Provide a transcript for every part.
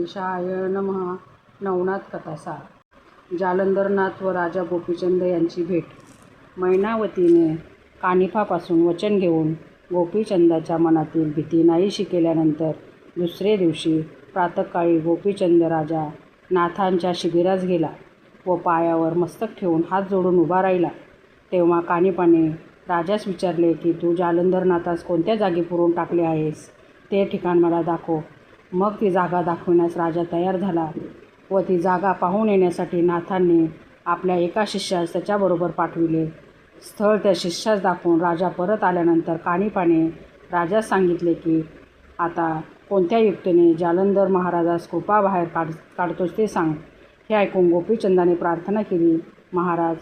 गणेशाय नमः. नवनाथ कथासार. जालंधरनाथ व राजा गोपीचंद यांची भेट. मैनावतीने कानिफापासून वचन घेऊन गोपीचंदाच्या मनातील भीती नाहीशी केल्यानंतर दुसरे दिवशी प्रातःकाळी गोपीचंद राजा नाथांच्या शिबिरास गेला व पायावर मस्तक ठेवून हात जोडून उभा राहिला. तेव्हा कानिफाने राजास विचारले की तू जालंधरनाथास कोणत्या जागी पुरून टाकले आहेस, ते ठिकाण मला दाखव. मग ती जागा दाखविण्यास राजा तयार झाला व ती जागा पाहून येण्यासाठी नाथांनी आपल्या एका शिष्यास त्याच्याबरोबर पाठविले. स्थळ त्या शिष्यास दाखवून राजा परत आल्यानंतर कानिफाने राजास सांगितले की आता कोणत्या युक्तीने जालंधर महाराजास कृपा बाहेर काढतोस ते सांग. हे ऐकून गोपीचंदाने प्रार्थना केली, महाराज,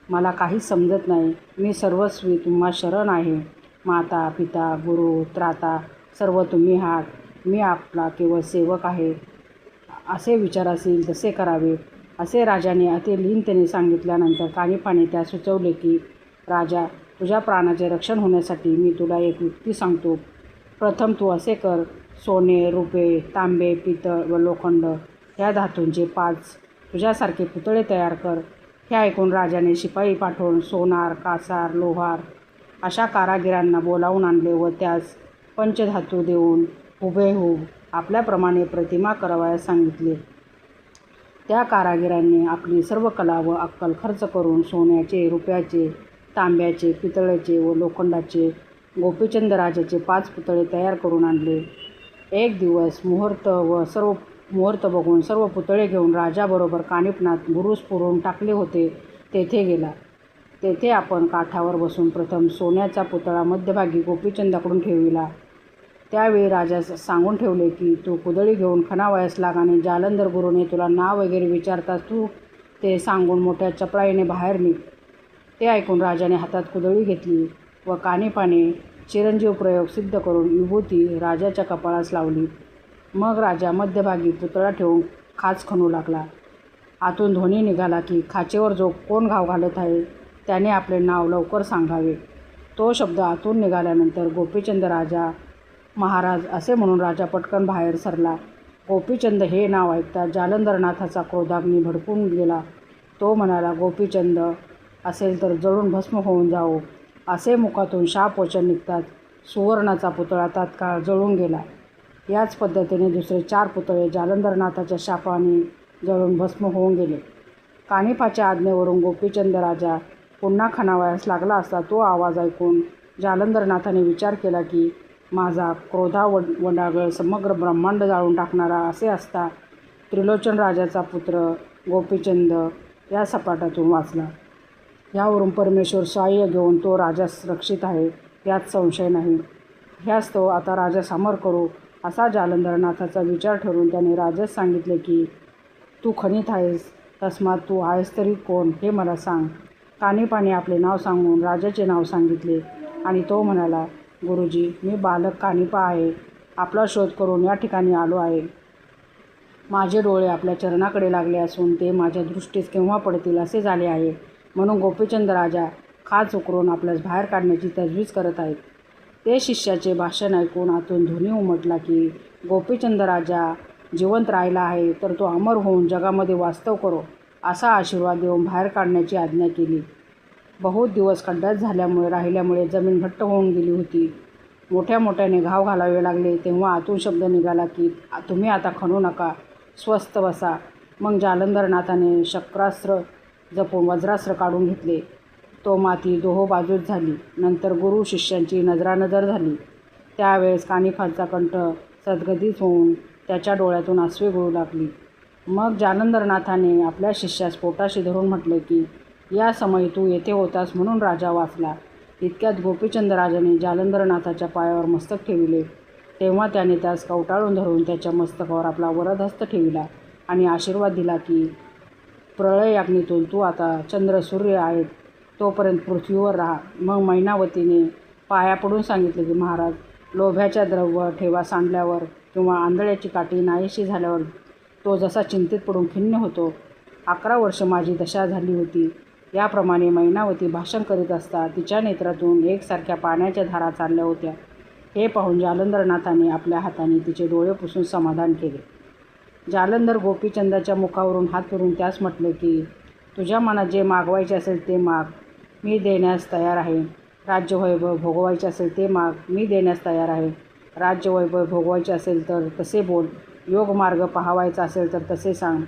मला काहीच समजत नाही. मी सर्वस्वी तुम्हा शरण आहे. माता, पिता, गुरु, त्राता सर्व तुम्ही आहात. मी आपला केवळ सेवक आहे. असे विचार असतील तसे करावे, असे राजाने अतिलीनतेने सांगितल्यानंतर कानिफाने त्यास सुचवले की राजा, तुझ्या प्राणाचे रक्षण होण्यासाठी मी तुला एक युक्ती सांगतो. प्रथम तू असे कर, सोने, रुपे, तांबे, पितळ व लोखंड ह्या धातूंचे 5 तुझ्यासारखे पुतळे तयार कर. हे ऐकून राजाने शिपाई पाठवून सोनार, कासार, लोहार अशा कारागिरांना बोलावून आणले व त्यास पंचधातू देऊन हुबेहूब आपल्याप्रमाणे प्रतिमा करावयास सांगितले. त्या कारागिरांनी आपली सर्व कला व अक्कल खर्च करून सोन्याचे, रुपयाचे, तांब्याचे, पितळेचे व लोखंडाचे गोपीचंद राजाचे 5 पुतळे तयार करून आणले. एक दिवस मुहूर्त बघून सर्व पुतळे घेऊन राजाबरोबर कानिफनाथ बुरुज पुरून टाकले होते तेथे गेला. तेथे आपण काठावर बसून प्रथम सोन्याचा पुतळा मध्यभागी गोपीचंदाकडून ठेविला. त्यावेळी राजास सांगून ठेवले की तू कुदळी घेऊन खणावयास लाग आणि जालंधर गुरुने तुला नाव वगैरे विचारताच तू ते सांगून मोठ्या चपळाईने बाहेर निघ. ते ऐकून राजाने हातात कुदळी घेतली व कानिफाने चिरंजीव प्रयोग सिद्ध करून विभूती राजाच्या कपाळास लावली. मग राजा मध्यभागी पुतळा ठेवून खाच खणू लागला. आतून ध्वनी निघाला की खाचेवर जो कोण घाव घालत आहे त्याने आपले नाव लवकर सांगावे. तो शब्द आतून निघाल्यानंतर गोपीचंद राजा महाराज असे म्हणून राजा पटकन बाहेर सरला. गोपीचंद हे नाव ऐकता जालंधरनाथाचा क्रोधाग्नी भडकून गेला. तो म्हणाला, गोपीचंद असेल तर जळून भस्म होऊन जाओ. असे मुखातून शापवचन निघतात. सुवर्णाचा पुतळा तात्काळ जळून गेला. याच पद्धतीने दुसरे 4 पुतळे जालंधरनाथाच्या शापाने जळून भस्म होऊन गेले. कानिफाच्या आज्ञेवरून गोपीचंद राजा पुन्हा खणावयास लागला असता तो आवाज ऐकून जालंधरनाथाने विचार केला की माझा क्रोधावडागळ समग्र ब्रह्मांड जाळून टाकणारा असे असता त्रिलोचन राजाचा पुत्र गोपीचंद या सपाटातून वाचला. यावरून परमेश्वर सहाय्य घेऊन तो राजास रक्षित आहे, यात संशय नाही. ह्यास तो आता राजा समर करू असा जालंधरनाथाचा विचार ठरून त्याने राजास सांगितले की तू खणीत आहेस, तस्मात तू आहेस तरी कोण हे मला सांग. कानिफाने आपले नाव सांगून राजाचे नाव सांगितले आणि तो म्हणाला, गुरुजी, मी बालक कानिफा आहे. आपला शोध करून या ठिकाणी आलो आहे. माझे डोळे आपल्या चरणाकडे लागले असून ते माझ्या दृष्टीस केव्हा पडतील असे झाले आहे. म्हणून गोपीचंद राजा खाच उकरून आपल्यास बाहेर काढण्याची तजवीज करत आहेत. ते शिष्याचे भाषण ऐकून आतून ध्वनी उमटला की गोपीचंद राजा जिवंत राहिला आहे तर तो अमर होऊन जगामध्ये वास्तव करो असा आशीर्वाद देऊन बाहेर काढण्याची आज्ञा केली. बहुत दिवस खड्ड्यात राहिल्यामुळे जमीन घट्ट होऊन गेली होती. मोठ्या मोठ्याने घाव घालावे लागले. तेव्हा आतून शब्द निघाला की तुम्ही आता खणू नका, स्वस्थ बसा. मग जालंधरनाथाने शस्त्रास्त्र जपून वज्रास्त्र काढून घेतले. तो माती दोहो बाजूस झाली. नंतर गुरु शिष्यांची नजरानजर झाली. त्यावेळेस कानिफाचा कंठ सद्गतीत होऊन त्याच्या डोळ्यातून अश्वे गळू लागली. मग जालंधरनाथाने आपल्या शिष्यास पोटाशी धरून म्हटले की या समयी तू येथे होतास म्हणून राजा वाचला. इतक्यात गोपीचंद राजाने जालंधरनाथाच्या पायावर मस्तक ठेविले. तेव्हा त्याने त्यास कवटाळून धरून त्याच्या मस्तकावर आपला वरदहस्त ठेविला आणि आशीर्वाद दिला की प्रळयाग्नीतून तू आता चंद्र सूर्य आहेत तोपर्यंत पृथ्वीवर राहा. मग मैनावतीने पाया पडून सांगितले की महाराज, लोभ्याच्या द्रव्य ठेवा सांडल्यावर किंवा आंधळ्याची काठी नाहीशी झाल्यावर तो जसा चिंतेत पडून खिन्न होतो, 11 वर्ष माझी दशा झाली होती. याप्रमाणे मैनावती भाषण करीत असता तिच्या नेत्रातून एकसारख्या पाण्याच्या धारा चालल्या होत्या. हे पाहून जालंधरनाथाने आपल्या हाताने तिचे डोळे पुसून समाधान केले. जालंधर गोपीचंदाच्या मुखावरून हात फिरून त्यास म्हटले की तुझ्या मनात जे मागवायचे असेल ते माग, मी देण्यास तयार आहे. राज्यवैभव भोगवायचे असेल ते माग, मी देण्यास तयार आहे. राज्यवैभव भोगवायचे असेल तर तसे बोल, योगमार्ग पाहावायचा असेल तर तसे सांग.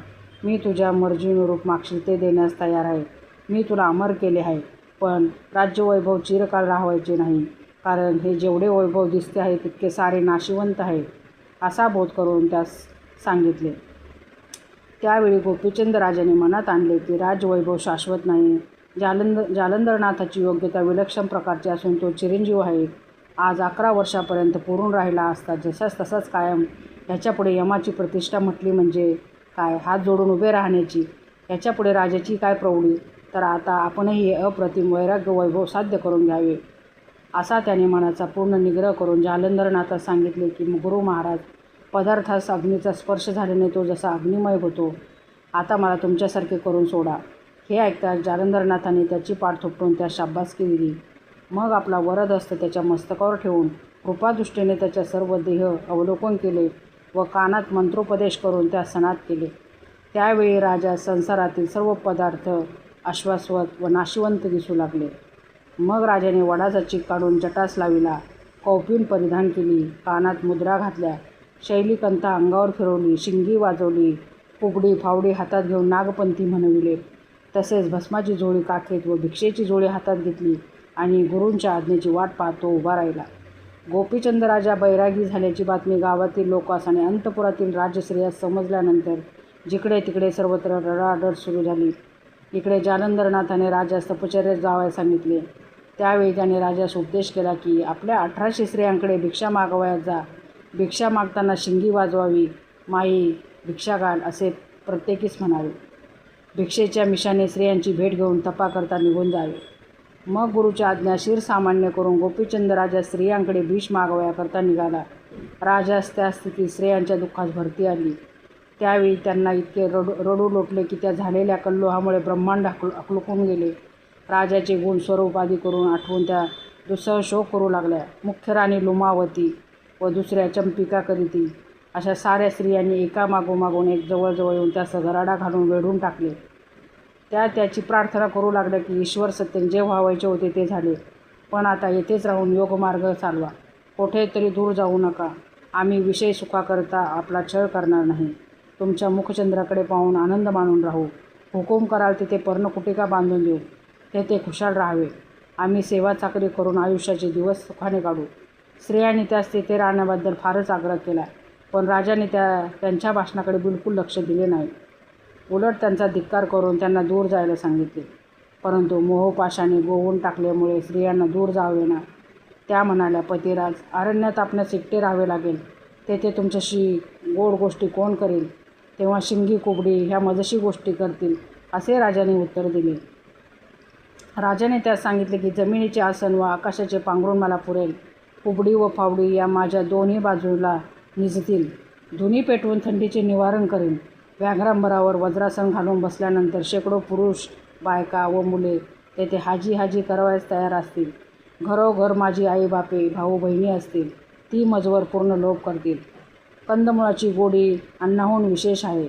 मी तुझ्या मर्जीनुरूप मागशील ते देण्यास तयार आहे. मी तुला अमर केले आहे, पण राज्यवैभव चिरकाळ राहावायचे नाही, कारण हे जेवढे वैभव दिसते आहे तितके सारे नाशिवंत आहे, असा बोध करून त्यास सांगितले. त्यावेळी गोपीचंद राजाने मनात आणले की राजवैभव शाश्वत नाही. जालंधरनाथाची योग्यता विलक्षण प्रकारची असून तो चिरंजीव आहे. आज 11 वर्षापर्यंत पुरून राहिला असता जसाच तसाच कायम. ह्याच्यापुढे यमाची प्रतिष्ठा म्हटली म्हणजे काय, हात जोडून उभे राहण्याची. ह्याच्यापुढे राजाची काय प्रौढी. तर आता आपणही हे अप्रतिम वैराग्य वैभव साध्य करून घ्यावे, असा त्याने मनाचा पूर्ण निग्रह करून जालंधरनाथास सांगितले की गुरु महाराज, पदार्थास अग्नीचा स्पर्श झाल्याने तो जसा अग्निमय होतो, आता मला तुमच्यासारखे करून सोडा. हे ऐकताच जालंधरनाथाने त्याची पाठ थोपटून त्यास शाबासकी दिली. मग आपला वरद हस्त त्याच्या मस्तकावर ठेवून कृपादृष्टीने त्याच्या सर्व देह अवलोकन केले व कानात मंत्रोपदेश करून त्यास सनात केले. त्यावेळी राजा संसारातील सर्व पदार्थ अश्वास्वत व नाशिवंत दिसू लागले. मग राजाने वडाचा चीक काढून जटास लाविला, कौपीन परिधान केली, कानात मुद्रा घातल्या, शैलीकंथा अंगावर फिरवली, शिंगी वाजवली, कुबडी फावडी हातात घेऊन नागपंथी म्हणविले. तसेच भस्माची झोळी काखेत व भिक्षेची झोळी हातात घेतली आणि गुरूंच्या आज्ञेची वाट पाहत तो उभा राहिला. गोपीचंद राजा बैरागी झाल्याची बातमी गावातील लोकांस आणि अंतपुरातील राजश्रेयास समजल्यानंतर जिकडे तिकडे सर्वत्र रडारड सुरू झाली. इकडे जालंधरनाथाने राजास तपश्चर्यात जावयास सांगितले. त्यावेळी त्याने राजास उपदेश केला की आपल्या 1800 स्त्रियांकडे भिक्षा मागवयास जा. भिक्षा मागताना शिंगी वाजवावी, माई भिक्षा घाल असे प्रत्येकीस म्हणावे. भिक्षेच्या मिशाने स्त्रियांची भेट घेऊन तपा करता निघून जावे. मग गुरुची आज्ञा शिरसामान्य करून गोपीचंद राजा स्त्रियांकडे भीष मागवया करता निघाला. राजास त्या स्थितीत स्त्रियांच्या दुःखास भरती आली. त्यावेळी त्यांना इतके रडू लोटले की त्या झालेल्या कल्लोहामुळे ब्रह्मांड अकलूकून गेले. राजाचे गुण स्वरूप आदी करून आठवून त्या दुस्सह शोक करू लागल्या. मुख्य राणी लुमावती व दुसऱ्या चंपिका करीती अशा साऱ्या स्त्रियांनी एका मागोमागून एक जवळजवळ येऊन त्यास घराडा घालून वेढून टाकले. त्या त्याची प्रार्थना करू लागल्या की ईश्वर सत्तेने जे व्हावायचे होते ते झाले, पण आता येथेच राहून योगमार्ग चालवा, कोठेतरी दूर जाऊ नका. आम्ही विषय सुखाकरता आपला छळ करणार नाही. तुमच्या मुखचंद्राकडे पाहून आनंद मानून राहू. हुकूम कराल तिथे पर्णकुटिका बांधून देऊ, तेथे खुशाल राहावे. आम्ही सेवा चाकरी करून आयुष्याचे दिवस सुखाने काढू. स्त्रियांनी त्यास तेथे राहण्याबद्दल फारच आग्रह केला, पण राजाने त्यांच्या भाषणाकडे बिलकुल लक्ष दिले नाही. उलट त्यांचा धिक्कार करून त्यांना दूर जायला सांगितले. परंतु मोहपाशाने गोवून टाकल्यामुळे स्त्रियांना दूर जावेना. त्या म्हणाल्या, पतिराज, अरण्यात आपणास एकटे राहावे लागेल. तेथे तुमच्याशी गोड गोष्टी कोण करेल. तेव्हा शिंगी कुबडी ह्या मजशी गोष्टी करतील, असे राजाने उत्तर दिले. राजाने त्यास सांगितले की जमिनीचे आसन व आकाशाचे पांघरून मला पुरेल. कुबडी व फावडी या माझ्या दोन्ही बाजूला निजतील. धुनी पेटवून थंडीचे निवारण करेन. व्याघ्रांबरावर वज्रासन घालून बसल्यानंतर शेकडो पुरुष, बायका व मुले तेथे हाजी हाजी करावयास तयार असतील. घरोघर माझी आई बापे, भाऊ बहिणी असतील. ती मजवर पूर्ण लोभ करतील. कंदमुळाची गोडी अन्नाहून विशेष आहे.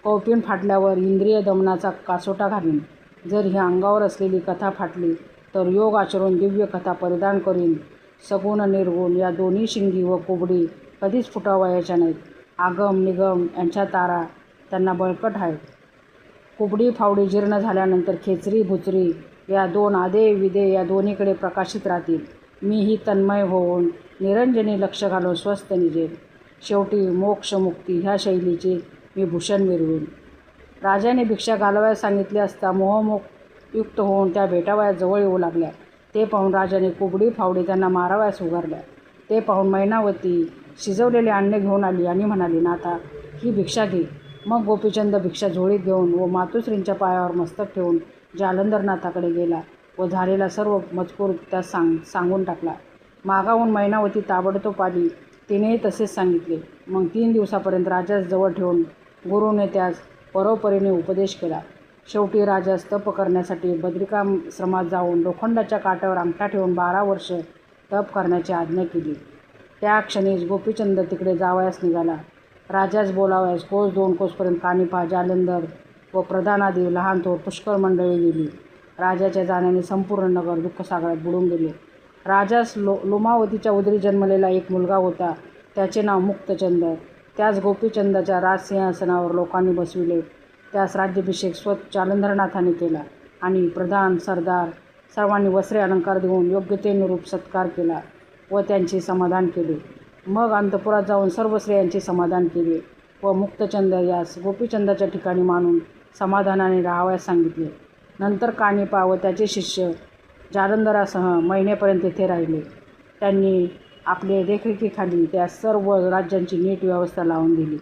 कौपीन फाटल्यावर इंद्रिय दमनाचा कासोटा घालीन. जर ही अंगावर असलेली कथा फाटली तर योग आचरून दिव्य कथा परिधान करीन. सगुण निर्गुण या दोन्ही शिंगी व कुबडी कधीच फुटावयाच्या नाहीत. आगम निगम यांच्या तारा त्यांना बळकट आहेत. कुबडी फावडी जीर्ण झाल्यानंतर खेचरी भुचरी या दोन आदे विदे या दोन्हीकडे प्रकाशित राहतील. मीही तन्मय होऊन निरंजनी लक्ष घालून स्वस्थ निजेल. शेवटी मोक्षमुक्ती ह्या शैलीचे मी भूषण मिरवीन. राजाने भिक्षा घालवायला सांगितले असता मोहमुक्त होऊन त्या भेटावयास जवळ येऊ लागल्या. ते पाहून राजाने कुबडी फावडी त्यांना मारावयास उगारल्या. ते पाहून मैनावती शिजवलेले अन्न घेऊन आली आणि म्हणाली, नाथा, ही भिक्षा घे. मग गोपीचंद भिक्षा झोळीत घेऊन व मातुश्रींच्या पायावर मस्तक ठेवून जालंधरनाथाकडे गेला व झालेला सर्व मजकूर त्यास सांगून टाकला. मागाहून मैनावती ताबडतोब आली. तिनेही तसेच सांगितले. मग 3 दिवसापर्यंत राजास जवळ ठेवून गुरुने त्यास परोपरीने उपदेश केला. शेवटी राजास तप करण्यासाठी बद्रिकाश्रमात जाऊन लोखंडाच्या काट्यावर अंगठा ठेवून 12 वर्ष तप करण्याची आज्ञा केली. त्या क्षणीच गोपीचंद तिकडे जावयास निघाला. राजाच बोलावयास कोस 2 कोसपर्यंत कानिफा, जालंधर व प्रधानादी लहान थोर पुष्कळ मंडळी गेली. राजाच्या जाण्याने संपूर्ण नगर दुःखसागरात बुडून गेले. राजास लोमावतीच्या उदरी जन्मलेला एक मुलगा होता. त्याचे नाव मुक्तचंद. त्याच गोपीचंदाच्या राजसिंहासनावर लोकांनी बसविले. त्यास राज्याभिषेक जालंधरनाथाने केला आणि प्रधान, सरदार सर्वांनी वस्त्रे अलंकार देऊन योग्यतेनुरूप सत्कार केला व त्यांचे समाधान केले. मग अंतपुरात जाऊन सर्व स्त्रियांचे समाधान केले व मुक्तचंद यास गोपीचंदाच्या ठिकाणी मानून समाधानाने राहावयास सांगितले. नंतर कानिफा व त्याचे शिष्य जालंधरासह महिन्यापर्यंत तेथे राहिले. त्यांनी आपले देखरेखीखाली त्या सर्व राज्यांची नीट व्यवस्था लावून दिली.